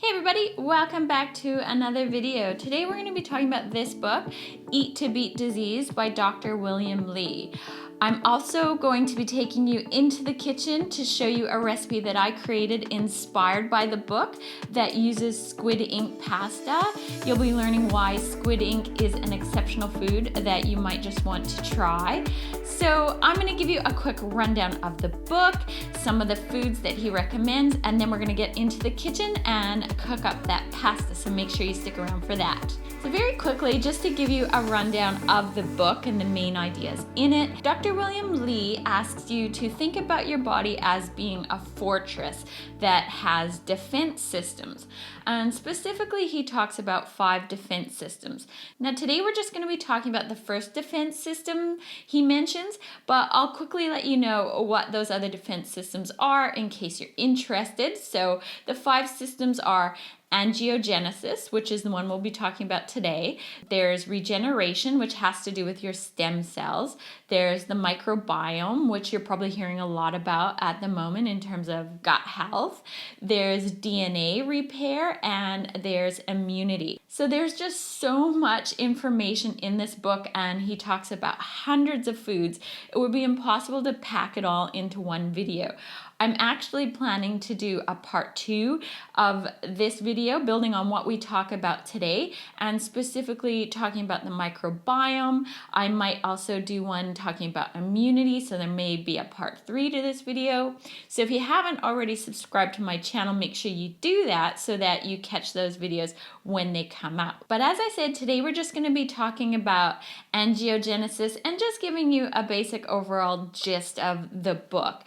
Hey everybody, welcome back to another video. Today we're going to be talking about this book, Eat to Beat Disease by Dr. William Li. I'm also going to be taking you into the kitchen to show you a recipe that I created inspired by the book that uses squid ink pasta. You'll be learning why squid ink is an exceptional food that you might just want to try. So I'm going to give you a quick rundown of the book, some of the foods that he recommends, and then we're going to get into the kitchen and cook up that pasta, so make sure you stick around for that. So very quickly, just to give you a rundown of the book and the main ideas in it, Dr. William Li asks you to think about your body as being a fortress that has defense systems. And specifically, he talks about 5 defense systems. Now today we're just going to be talking about the first defense system he mentions, but I'll quickly let you know what those other defense systems are in case you're interested. So the 5 systems are angiogenesis, which is the one we'll be talking about today. There's regeneration, which has to do with your stem cells. There's the microbiome, which you're probably hearing a lot about at the moment in terms of gut health. There's DNA repair, and there's immunity. So there's just so much information in this book, and he talks about hundreds of foods. It would be impossible to pack it all into one video. I'm actually planning to do a part 2 of this video, building on what we talk about today, and specifically talking about the microbiome. I might also do one talking about immunity, so there may be a part 3 to this video. So if you haven't already subscribed to my channel, make sure you do that so that you catch those videos when they come out. But as I said, today we're just going to be talking about angiogenesis and just giving you a basic overall gist of the book.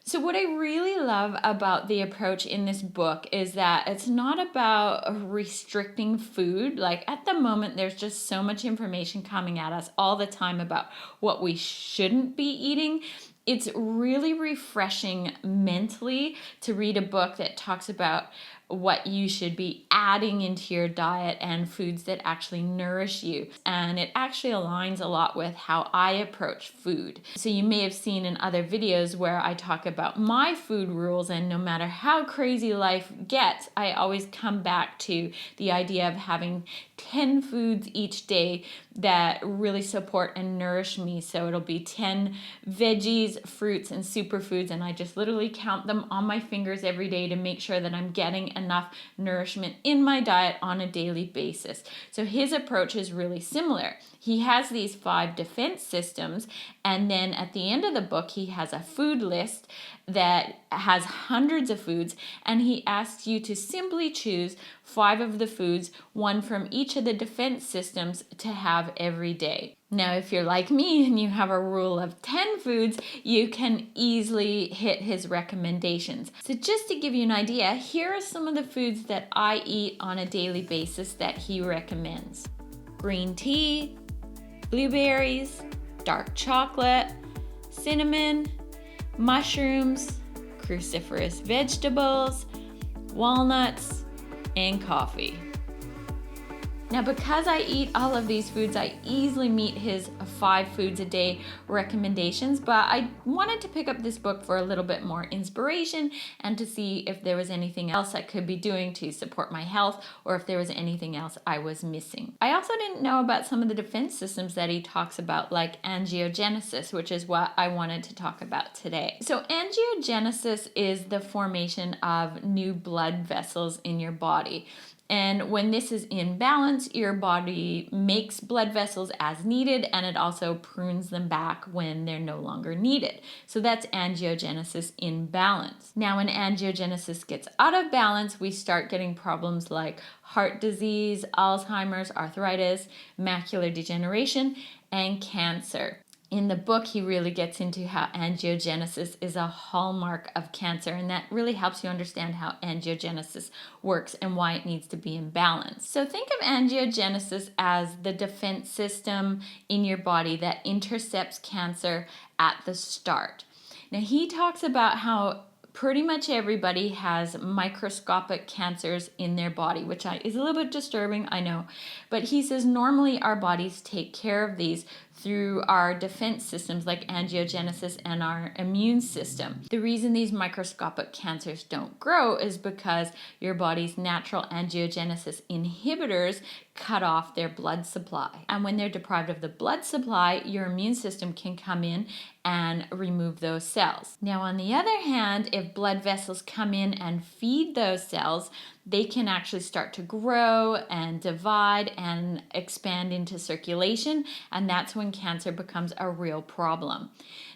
So what I really love about the approach in this book is that it's not about restricting food. Like at the moment, there's just so much information coming at us all the time about what we shouldn't be eating. It's really refreshing mentally to read a book that talks about what you should be adding into your diet and foods that actually nourish you. And it actually aligns a lot with how I approach food. So you may have seen in other videos where I talk about my food rules, and no matter how crazy life gets, I always come back to the idea of having 10 foods each day that really support and nourish me. So it'll be 10 veggies, fruits, and superfoods, and I just literally count them on my fingers every day to make sure that I'm getting enough nourishment in my diet on a daily basis. So his approach is really similar. He has these 5 defense systems, and then at the end of the book, he has a food list that has hundreds of foods, and he asks you to simply choose 5 of the foods, one from each of the defense systems, to have every day. Now, if you're like me and you have a rule of 10 foods, you can easily hit his recommendations. So just to give you an idea, here are some of the foods that I eat on a daily basis that he recommends. Green tea, blueberries, dark chocolate, cinnamon, mushrooms, cruciferous vegetables, walnuts, and coffee. Now, because I eat all of these foods, I easily meet his 5 foods a day recommendations, but I wanted to pick up this book for a little bit more inspiration and to see if there was anything else I could be doing to support my health, or if there was anything else I was missing. I also didn't know about some of the defense systems that he talks about, like angiogenesis, which is what I wanted to talk about today. So angiogenesis is the formation of new blood vessels in your body. And when this is in balance, your body makes blood vessels as needed, and it also prunes them back when they're no longer needed. So that's angiogenesis in balance. Now, when angiogenesis gets out of balance, we start getting problems like heart disease, Alzheimer's, arthritis, macular degeneration, and cancer. In the book, he really gets into how angiogenesis is a hallmark of cancer, and that really helps you understand how angiogenesis works and why it needs to be in balance. So think of angiogenesis as the defense system in your body that intercepts cancer at the start. Now, he talks about how pretty much everybody has microscopic cancers in their body, which is a little bit disturbing, I know. But he says normally our bodies take care of these through our defense systems like angiogenesis and our immune system. The reason these microscopic cancers don't grow is because your body's natural angiogenesis inhibitors cut off their blood supply. And when they're deprived of the blood supply, your immune system can come in and remove those cells. Now, on the other hand, if blood vessels come in and feed those cells, they can actually start to grow and divide and expand into circulation, and that's when cancer becomes a real problem.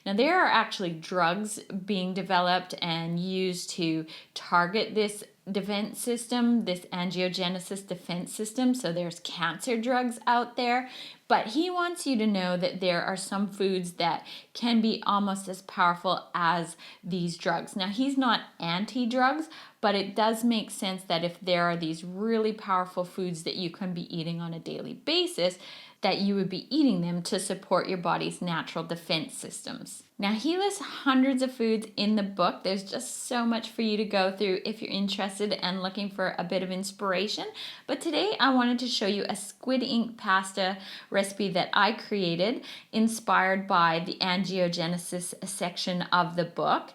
Now, there are actually drugs being developed and used to target this defense system, this angiogenesis defense system. So there's cancer drugs out there, but he wants you to know that there are some foods that can be almost as powerful as these drugs. Now, he's not anti-drugs, but it does make sense that if there are these really powerful foods that you can be eating on a daily basis, that you would be eating them to support your body's natural defense systems. Now, he lists hundreds of foods in the book. There's just so much for you to go through if you're interested and looking for a bit of inspiration. But today I wanted to show you a squid ink pasta recipe that I created, inspired by the angiogenesis section of the book.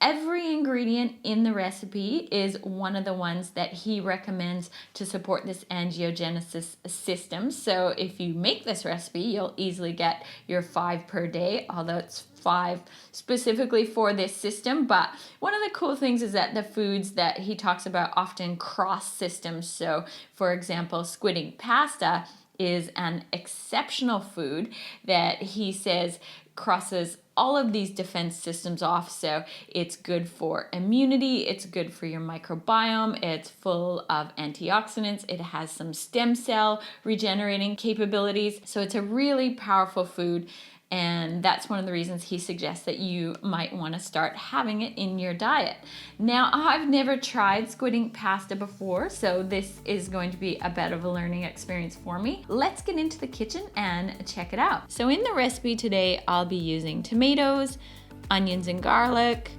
Every ingredient in the recipe is one of the ones that he recommends to support this angiogenesis system. So if you make this recipe, you'll easily get your 5 per day, although it's 5 specifically for this system. But one of the cool things is that the foods that he talks about often cross systems. So for example, squid ink pasta is an exceptional food that he says crosses all of these defense systems off. So it's good for immunity, it's good for your microbiome, it's full of antioxidants, it has some stem cell regenerating capabilities. So it's a really powerful food. And that's one of the reasons he suggests that you might want to start having it in your diet. Now, I've never tried squid ink pasta before, so this is going to be a bit of a learning experience for me. Let's get into the kitchen and check it out. So in the recipe today, I'll be using tomatoes, onions and garlic,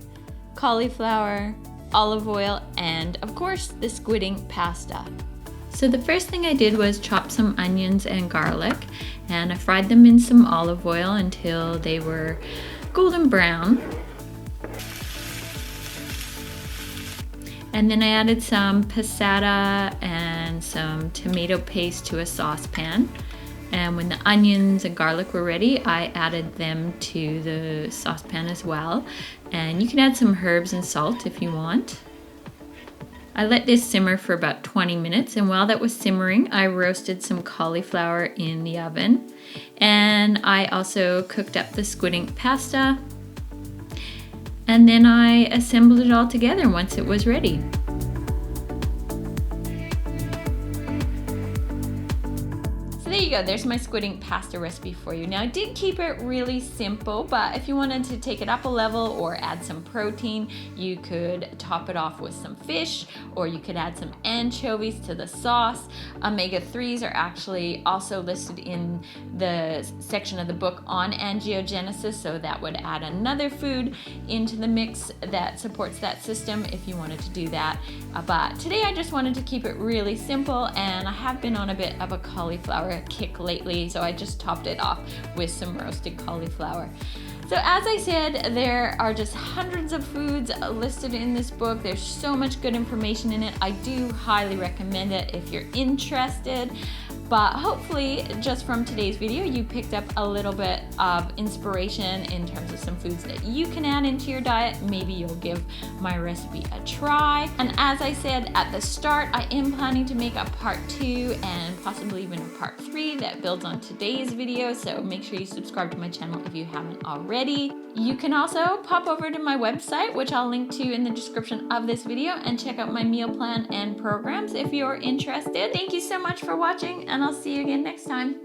cauliflower, olive oil, and of course, the squid ink pasta. So the first thing I did was chop some onions and garlic, and I fried them in some olive oil until they were golden brown. And then I added some passata and some tomato paste to a saucepan. And when the onions and garlic were ready, I added them to the saucepan as well. And you can add some herbs and salt if you want. I let this simmer for about 20 minutes, and while that was simmering, I roasted some cauliflower in the oven. And I also cooked up the squid ink pasta. And then I assembled it all together once it was ready. There you go, there's my squid ink pasta recipe for you. Now, I did keep it really simple, but if you wanted to take it up a level or add some protein, you could top it off with some fish, or you could add some anchovies to the sauce. Omega-3s are actually also listed in the section of the book on angiogenesis, so that would add another food into the mix that supports that system if you wanted to do that. But today I just wanted to keep it really simple, and I have been on a bit of a cauliflower kick lately, so I just topped it off with some roasted cauliflower. So as I said, there are just hundreds of foods listed in this book. There's so much good information in it. I do highly recommend it if you're interested. But hopefully, just from today's video, you picked up a little bit of inspiration in terms of some foods that you can add into your diet. Maybe you'll give my recipe a try. And as I said at the start, I am planning to make a part 2 and possibly even a part 3 that builds on today's video. So make sure you subscribe to my channel if you haven't already. You can also pop over to my website, which I'll link to in the description of this video, and check out my meal plan and programs if you're interested. Thank you so much for watching, and I'll see you again next time.